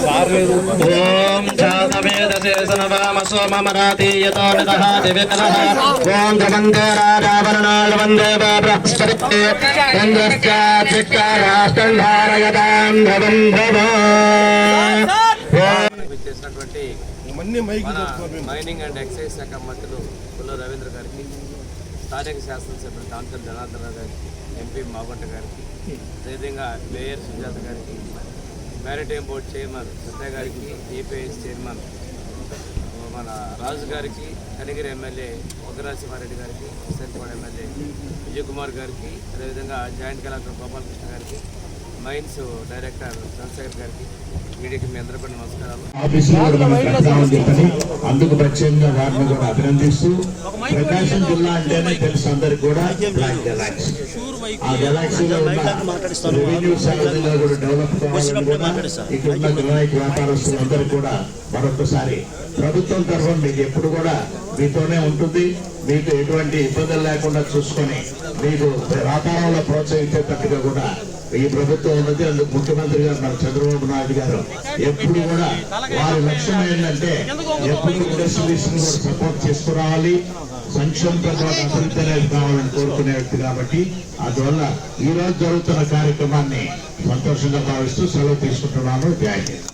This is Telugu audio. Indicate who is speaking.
Speaker 1: ओम चातवेदसे सनवामसो ममरातीयतो नितः दिविकलः ओम धमन्दे राजावरणाय वन्दे बृहस्पतिः चन्द्रश्चात्रिकाराष्टन्धारयतां भवं भव
Speaker 2: మైనింగ్ అండ్ ఎక్సైజ్ శాఖ మంత్రులు పుల్ల రవీంద్ర గారికి, స్థానిక శాసనసభ్యులు డాక్టర్ జనార్దన్ గారికి, ఎంపీ మాగుంట గారికి, అదేవిధంగా మేయర్ సుజాత గారికి, మ్యారిటైమ్ బోర్డు చైర్మన్ సత్య గారికి, ఏపీఎస్ చైర్మన్ మన రాజు గారికి, కనిగిరి ఎమ్మెల్యే ఉగ్రరాజసింహారెడ్డి గారికి, హుస్సేన్పూర్ ఎమ్మెల్యే విజయ్ కుమార్ గారికి, అదేవిధంగా జాయింట్ కలెక్టర్ గోపాలకృష్ణ గారికి, మైన్స్ డైరెక్టర్ చంద్రశేఖర్ గారికి, వీడికి మీ అందరూ కూడా నమస్కారాలు.
Speaker 1: అందుకు ప్రత్యేకంగా వారిని కూడా అభినందిస్తూ, ప్రకాశం జిల్లా అంటేనే తెలుసు అందరికి కూడా బ్లాక్ గెలాక్సీ. ఆ గెలాక్సీలో ఉన్న రెవెన్యూ శాఖలో కూడా డెవలప్ కావాలని కూడా ఇక్కడ ఉన్న గ్రానైట్ వ్యాపారస్తులందరూ కూడా మరొకసారి ప్రభుత్వం తరఫున మీకు ఎప్పుడు కూడా మీతోనే ఉంటుంది. మీకు ఎటువంటి ఇబ్బందులు లేకుండా చూసుకొని మీకు వ్యాపారంలో ప్రోత్సహించేటట్టుగా కూడా ఈ ప్రభుత్వం ఉన్నది. అందుకు ముఖ్యమంత్రి గారు మన చంద్రబాబు నాయుడు గారు ఎప్పుడు కూడా వారి లక్ష్యం ఏంటంటే ఎప్పుడు ఇండస్ట్రీస్ కూడా సపోర్ట్ చేసుకురావాలి, సంక్షేమంతో పాటు అభివృద్ధి అనేది కావాలని కోరుకునే వ్యక్తి కాబట్టి అందువల్ల ఈ రోజు జరుగుతున్న కార్యక్రమాన్ని సంతోషంగా భావిస్తూ సెలవు తీసుకుంటున్నాను. జై హింద్.